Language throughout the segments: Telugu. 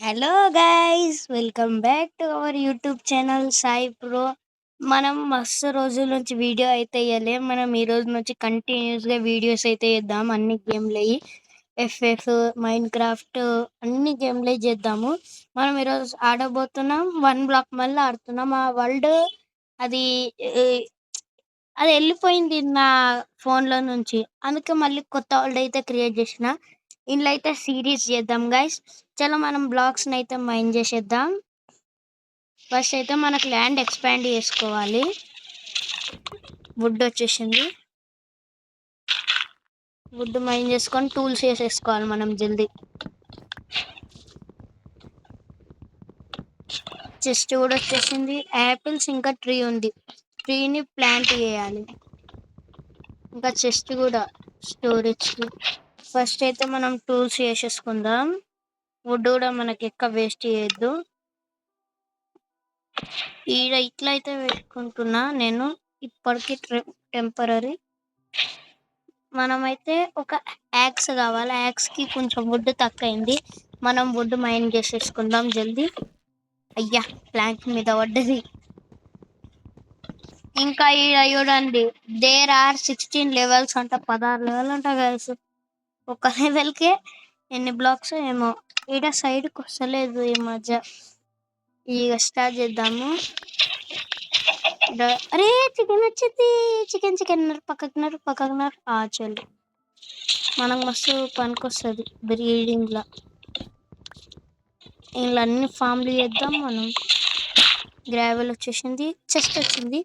Hello guys, welcome back to our YouTube channel Sai pro. మనం మస్తు రోజుల నుంచి వీడియో అయితే వేయలే. మనం ఈ రోజు నుంచి కంటిన్యూస్గా వీడియోస్ అయితే చేద్దాం. అన్ని గేమ్లు అయ్యి ఎఫ్ఎఫ్, మైండ్ క్రాఫ్ట్ అన్ని గేమ్లు చేద్దాము. మనం ఈరోజు ఆడబోతున్నాం. 1 బ్లాక్ మళ్ళీ ఆడుతున్నాం. ఆ వరల్డ్ అది ఏ, అది వెళ్ళిపోయింది నా ఫోన్లో నుంచి. అందుకే మళ్ళీ కొత్త వరల్డ్ అయితే క్రియేట్ చేసిన. ఇందులో అయితే సిరీస్ చేద్దాం గైస్. చలో మనం బ్లాక్స్ని అయితే మైండ్ చేసేద్దాం. ఫస్ట్ అయితే మనకు ల్యాండ్ ఎక్స్పాండ్ చేసుకోవాలి. వుడ్ వచ్చేసింది. వుడ్ మైండ్ చేసుకొని టూల్స్ వేసేసుకోవాలి మనం జల్దీ. చెస్ట్ కూడా వచ్చేసింది. యాపిల్స్ ఇంకా ట్రీ ఉంది. ట్రీని ప్లాంట్ చేయాలి. ఇంకా చెస్ట్ కూడా స్టోరేజ్. ఫస్ట్ అయితే మనం టూల్స్ వేసేసుకుందాం. వుడ్ కూడా మనకి ఎక్కువ వేస్ట్ చేయొద్దు. ఈడ ఇట్లా అయితే పెట్టుకుంటున్నా నేను ఇప్పటికి టెంపరీ. మనమైతే ఒక యాక్స్ కావాలి. యాక్స్కి కొంచెం వుడ్ తక్కువైంది. మనం వుడ్ మైన్ చేసేసుకుందాం జల్దీ. అయ్యా, ప్లాంక్ మీద పడ్డది. ఇంకా ఈడ చూడండి, దేర్ ఆర్ 16 లెవెల్స్ అంట. 16 లెవెల్ అంట గైస్. ఒక లెవెల్కే ఎన్ని బ్లాక్స్ ఏమో. ఈడ సైడ్కి వస్తలేదు ఈ మధ్య. ఇక స్టార్ట్ చేద్దాము. అరే, చికెన్ వచ్చింది. చికెన్ పక్కకున్నారు. చల్లు, మనకు మస్తు పనికి వస్తుంది బ్రీడింగ్లో. ఇంట్లో అన్ని ఫామ్లు చేద్దాం మనం. గ్రావెల్ వచ్చేసింది. చెస్ట్ వచ్చింది.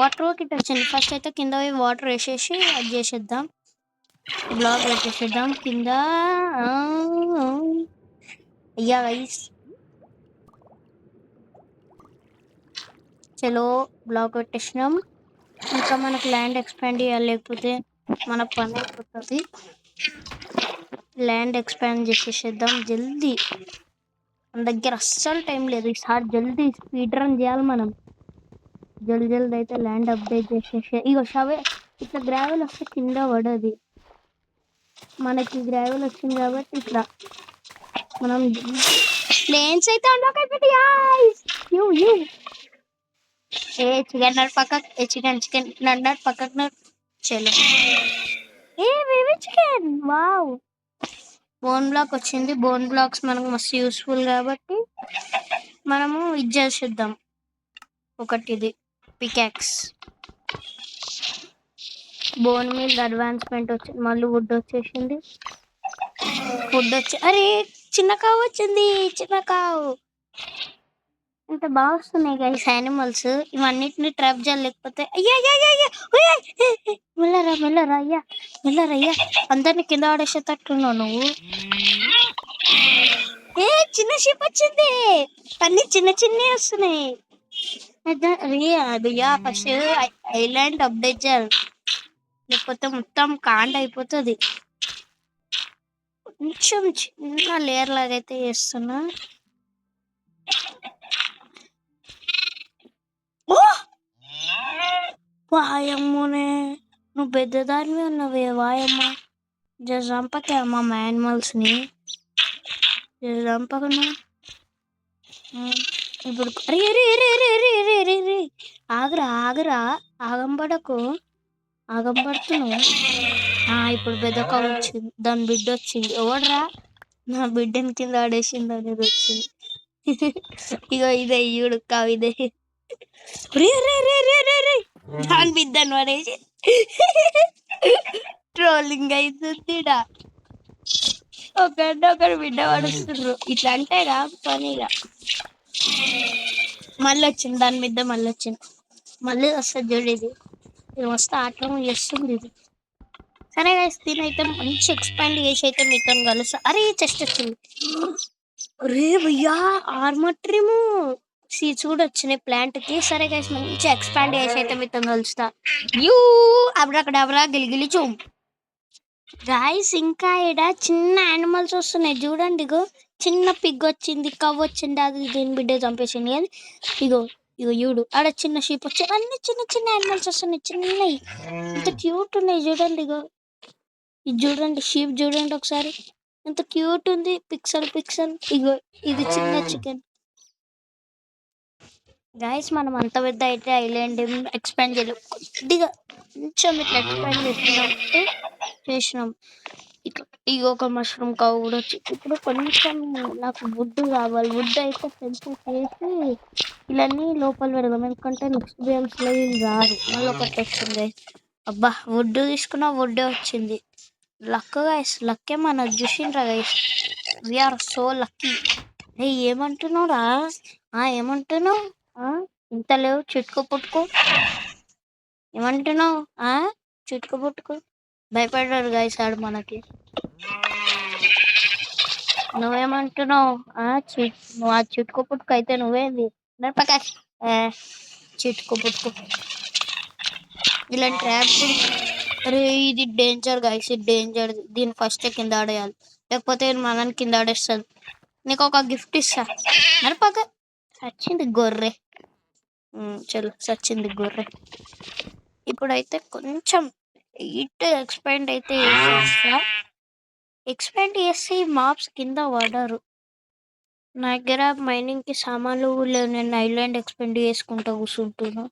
వాటర్ కిట్ వచ్చింది. ఫస్ట్ అయితే కింద వాటర్ వేసేసి అది చేసేద్దాం. బ్లాక్ పెట్టేసేద్దాం కింద. అయ్యా వైస్, చలో బ్లాక్ పెట్టేసినాం. ఇంకా మనకు ల్యాండ్ ఎక్స్పాండ్ చేయాలి, లేకపోతే మన పని అయిపోతుంది. ల్యాండ్ ఎక్స్పాండ్ చేసేసేద్దాం జల్దీ. మన దగ్గర అస్సలు టైం లేదు. ఈసారి జల్దీ స్పీడ్ రన్ చేయాలి మనం. జల్దీ అయితే ల్యాండ్ అప్డేట్ చేసేసి ఇగో షవే. ఇట్లా గ్రావెల్ వస్తే కింద పడది. మనకి గ్రావెల్ వచ్చింది కాబట్టి ఇట్లా మనం ప్లేన్స్ అయితే అన్లాక్ అయిపోతాయి. ఏ చికెన్ నడు పక్కకు, చికెన్ నడు పక్కకు. చలో, ఏ baby chicken. Wow, bone block వచ్చింది. బోన్ బ్లాక్స్ మనకు మస్తు యూస్ఫుల్ కాబట్టి మనము ఇది చేసేద్దాం. ఒకటి ఇది పికాక్స్. బోన్ మీద అడ్వాన్స్మెంట్ వచ్చింది. మళ్ళీ వుడ్ వచ్చేసింది. అరే, చిన్న కావు వచ్చింది. చిన్న కావు. ఇంత బాగా వస్తున్నాయి గైస్ యానిమల్స్. ఇవన్నిటిని ట్రాప్ చేయాలి, లేకపోతే మెల్లరా అయ్యా. అందరిని కింద పడేసేటట్టున్నావు నువ్వు. ఏ చిన్న షిప్ వచ్చింది. అన్ని చిన్న వస్తున్నాయి. అయ్యా, ఫస్ట్ ఐలాండ్ అప్డేట్ చేయాలి, లేకపోతే మొత్తం కాండ్ అయిపోతుంది. కొంచెం చిన్న లేయర్ లాగా అయితే చేస్తున్నా. వాయమ్మనే, నువ్వు పెద్దదానివి ఉన్నవే. వాయమ్మ, చంపకే అమ్మ మా యానిమల్స్ని. చంపకున్నా. ఇప్పుడు రే ఆగరా ఆగంపడకు. ఆగంపడుతున్నావు. ఇప్పుడు పెద్దక వచ్చింది. దాని బిడ్డ వచ్చింది. ఎవడరా నా బిడ్డని కింద ఆడేసింది అనేది వచ్చింది. ఇగో ఇదే ఈడు కావు. ఇదే దాని బిడ్డను పడేసి ట్రోలింగ్ అవుతుంది. ఒకరి బిడ్డ పడుతుండ్రు. ఇట్లా అంటేగా పనిగా. మళ్ళీ వచ్చింది దాని మీద. మళ్ళీ వస్తుంది చూడు. ఇది వస్తే ఆటం చేస్తుంది ఇది. సరే గైస్, దీని అయితే మంచి ఎక్స్పాండ్ చేసి అయితే మీతో కలుస్తా. అరే, చెస్ట్ వచ్చింది. రే భయ్యా, ఆర్మర్ ట్రిమ్ సీడ్స్ కూడా వచ్చినాయి ప్లాంట్ కి. సరే గైస్, మంచి ఎక్స్పాండ్ చేసి అయితే మీతో కలుస్తా. అబ్రాకడాబ్రా గిలిగిలి చూమ్. గాయస్, ఇంకా ఇక్కడ చిన్న యానిమల్స్ వస్తున్నాయి చూడండి. ఇగో చిన్న పిగ్ వచ్చింది, కవ్ వచ్చింది. అది దీని బిడ్డ చంపేసింది. కానీ ఇగో చూడు, ఆడ చిన్న షీప్ వచ్చి అన్ని చిన్న యానిమల్స్ వస్తున్నాయి. చిన్నవి ఇంత క్యూట్ ఉన్నాయి చూడండి. ఇగో ఇది చూడండి, షీప్ చూడండి ఒకసారి ఎంత క్యూట్ ఉంది, పిక్సెల్ పిక్సెల్. ఇగో ఇది చిన్న చికెన్. గైస్ మనం అంత పెద్ద అయితే ఐలాండ్ ఎక్స్పాండ్ చేయలేము, కొద్దిగా కొంచెం ఇట్లా ఎక్స్పాండ్ చేసినాం. ఇట్లా ఇగో ఒక మష్రూమ్ కవ్ కూడా ఇప్పుడు కొంచెం నాకు వుడ్ కావాలి. వుడ్ అయితే పెంచి చేసి ఇలాన్ని లోపల పెడదాం, ఎందుకంటే నెక్స్ట్ గేమ్స్ లో వీళ్ళు రారు. మళ్ళీ ఒకటి వచ్చింది. అబ్బా వుడ్ తీసుకున్నా, వుడ్డే వచ్చింది. లక్ గైస్, లక్కే మన చూసిండ్రా గైస్, వీఆర్ సో లక్కీ. ఏమంటున్నావు రా? ఏమంటున్నావు? ఇంత లేవు చిట్టుకో పుట్టుకో, ఏమంటున్నావు? చిట్టుకో పుట్టుకో. భయపడ్డాడు గైస్ ఆడు మనకి. నువ్వేమంటున్నావు? నువ్వు ఆ చిట్టుకో పుట్టుకు అయితే నువ్వేంది ప్రకాష్? చిట్టుకో పుట్టుకు ఇలాంటి ట్రాప్. అరే ఇది డేంజర్ గైస్, ఇది డేంజర్. దీన్ని ఫస్ట్ కింద ఆడేయాలి, లేకపోతే మనని కింద ఆడేస్తుంది. నీకు ఒక గిఫ్ట్ ఇస్తా. నరపక సచ్చింది గొర్రె. చలో సచ్చింది గొర్రె. ఇప్పుడైతే కొంచెం ఇటు ఎక్స్పాండ్ అయితే ఎక్స్పాండ్ చేసి మాప్స్ కింద పడరు. నా దగ్గర మైనింగ్ కి సామాన్లు లేవు, నేను ఐలాండ్ ఎక్స్పాండ్ చేసుకుంటా కూర్చుంటున్నా.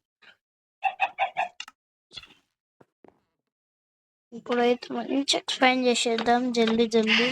ఇప్పుడైతే మంచి ఎక్స్పాండ్ చేసేద్దాం జల్దీ జల్దీ.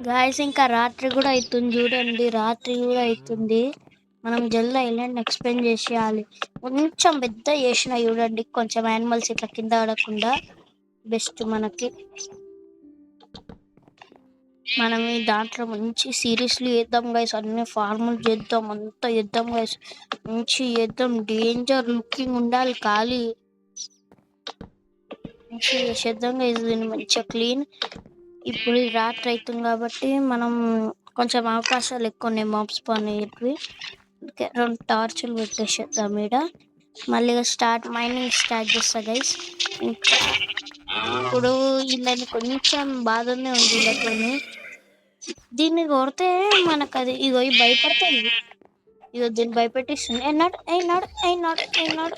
గాయస్ ఇంకా రాత్రి కూడా అవుతుంది చూడండి, రాత్రి కూడా అవుతుంది. మనం జల్ది ఐలాండ్ ఎక్స్ప్లెయిన్ చేసేయాలి. కొంచెం పెద్ద చేసిన చూడండి, కొంచెం యానిమల్స్ ఇట్లా కింద ఆడకుండా బెస్ట్ మనకి. మనం ఈ దాంట్లో మంచి సీరియస్లీ చేద్దాం గైస్, అన్ని ఫార్ములు చేద్దాం, అంతా చేద్దాం గైస్, మంచి చేద్దాం. డేంజర్ లుకింగ్ ఉండాలి, ఖాళీ మంచిగా చేసేద్దాం గైస్ దీన్ని మంచిగా క్లీన్. ఇప్పుడు రాత్రి అవుతుంది కాబట్టి మనం కొంచెం అవకాశాలు ఎక్కువ ఉన్నాయి మాప్స్ పనేటివి. రెండు టార్చులు పెట్టేసేద్దాం ఈడ. మళ్ళీ మైనింగ్ స్టార్ట్ చేస్తా గైస్. ఇంకా ఇప్పుడు వీళ్ళని కొంచెం బాధనే ఉంది వీళ్ళతోని. దీన్ని కొడితే మనకు అది ఇగో భయపడుతుంది. ఇగో దీన్ని భయపెట్టిస్తుంది. అయినాడు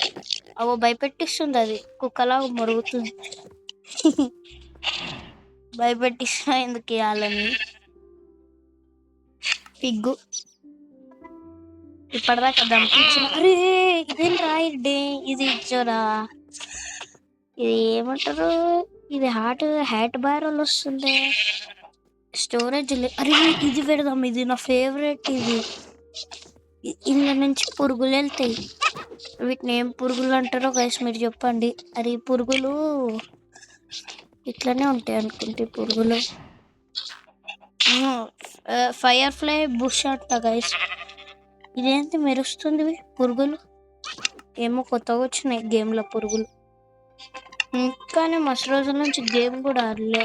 అవో భయపెట్టిస్తుంది, అది కుక్కలాగా మరుగుతుంది. భయపెట్టిస్తా ఎందుకు ఇవ్వాలని పిగ్గు. ఇప్పటిదాకా దంపించిన. అరే ఇదేం రాయిడ్డే, ఇది ఇచ్చోరా, ఇది ఏమంటారు, ఇది హ్యాట్ బ్యారల్ వస్తుంది. స్టోరేజ్ అరే ఇది పెడదాం, ఇది నా ఫేవరెట్. ఇది ఇందులో నుంచి పురుగులు వెళ్తాయి. వీటిని ఏం పురుగులు అంటారో గైస్ మీరు చెప్పండి. అరే పురుగులు ఇట్లనే ఉంటాయి అనుకుంటే, పురుగులు ఫైర్ ఫ్లై బుష్ అంట గైస్. ఇదేంటి మెరుస్తుంది పురుగులు, ఏమో కొత్తగా వచ్చినాయి గేమ్లో పురుగులు. కానీ మస్తు రోజుల నుంచి గేమ్ కూడా ఆడలే.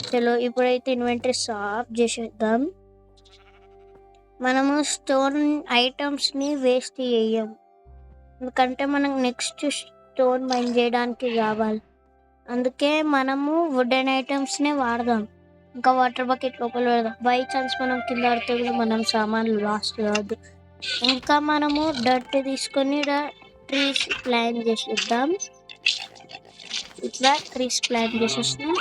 చలో ఇప్పుడైతే ఇన్వెంటరీ సాఫ్ చేసేద్దాం. మనము స్టోన్ ఐటమ్స్ని వేస్ట్ చేయం, ఎందుకంటే మనం నెక్స్ట్ స్టోన్ మైన్ చేయడానికి కావాలి. అందుకే మనము వుడెన్ ఐటమ్స్నే వాడదాం. ఇంకా వాటర్ బకెట్ లోపల పెడదాం, బై ఛాన్స్ మనం కింద ఆడితే కూడా మనం సామాన్లు లాస్ట్ కావద్దు. ఇంకా మనము డర్ట్ తీసుకొని ట్రీస్ ప్లాన్ చేసేద్దాం. ఇట్లా ట్రీస్ ప్లాన్ చేసేసినాం.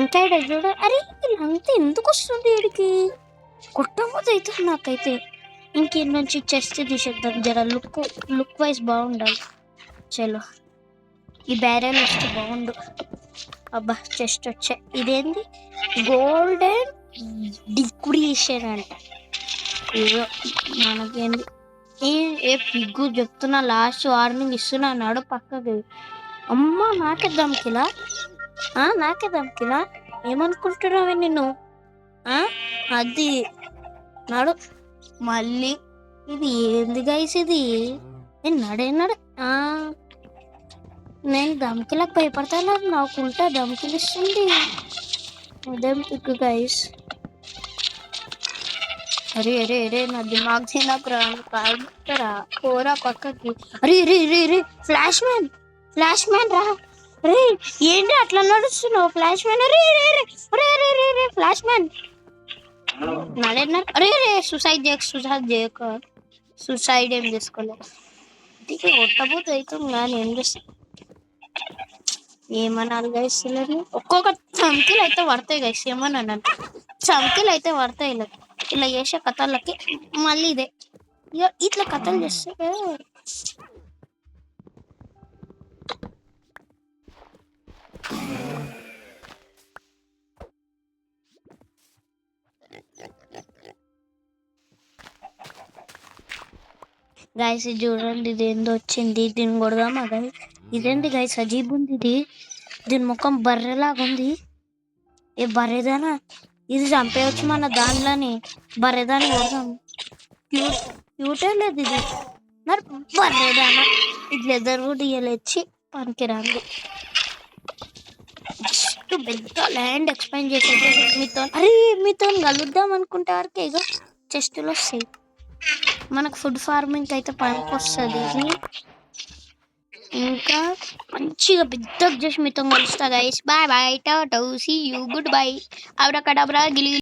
ఇంకా ఇక్కడ చూడ, అరే వీళ్ళంతా ఎందుకు వస్తుంది వీడికి, కొట్టబోదు అవుతుంది నాకైతే. ఇంక నుంచి చెస్ట్ తీసేద్దాం, జర లుక్ వైజ్ బాగుండాలి. చలో ఈ బ్యారెల్ వస్తే బాగుండు. అబ్బా చెస్ట్ వచ్చాయి. ఇదేంది గోల్డెన్ డిక్రియేషన్ అంట. ఏదో మనకేంది ఏ ఏ పిగ్గు చెప్తున్నా, లాస్ట్ వార్నింగ్ ఇస్తున్నా. నాడు పక్కకి అమ్మ నాకేద్దాం కిలా, నాకేద్దాం కిలా. ఏమనుకుంటున్నావే నిన్ను? అది నాడు మళ్ళీ ఇది ఏంది గైస్? ఇది నడే నేను దమ్కిలకు భయపడతాను. నాకుంటా దమ్కిలు ఇస్తుంది. అదేం పిక్ గైస్. అరే అరే అరే నా దిమాగ్ నాకు రాను కాదురా. పోరా పక్కకి. అరే రే రే రే ఫ్లాష్ మ్యాన్ రా. రే ఏంటి అట్లా నడుస్తున్నావు ఫ్లాష్ మ్యాన్? అరే రే రే రే రే రే రే ఫ్లాష్ మ్యాన్ నడేనా? అరే రే సూసైడ్ చేయక సూసైడ్ ఏం చేసుకోలేదు. ఇది కొట్టబోతు అవుతుంది కానీ ఏం చేస్తా. ఏమనాలి గైస్? ఒక్కొక్క చంకీలు అయితే పడతాయి గైస్. ఏమన్నా చంకీలు అయితే పడతాయి. ఇలా చేసే కథలకి మళ్ళీ ఇదే ఇట్లా కథలు చేస్తే గైస్ ఇది చూడండి. ఇది ఏందో వచ్చింది. దీన్ని కొడదామా గైస్? ఇదేంటి గైస్ అజీబ్ ఉంది ఇది. దీని ముఖం బర్రెలాగా ఉంది. ఏ బర్రెదానా? ఇది చంపేయచ్చు మన దానిలోని. బర్రెదాన్ని కొడదాం. క్యూటే లేదు ఇది. మరి బర్రెదానా ఇది లెదర్ కూడా ఇయ్యలేచ్చి పనికిరాంది. జస్ట్ పెద్ద ల్యాండ్ ఎక్స్ప్లెయిన్ చేసేది మీతో కలుద్దాం అనుకుంటే వరకు ఇక చెస్టులు వస్తాయి. మనకు ఫుడ్ ఫార్మింగ్ అయితే పనికి వస్తుంది. ఇంకా మంచిగా పెద్దగా చేసి మీతో కలుస్తా guys. Bye bye tata see you goodbye. Abracadabra Geeli.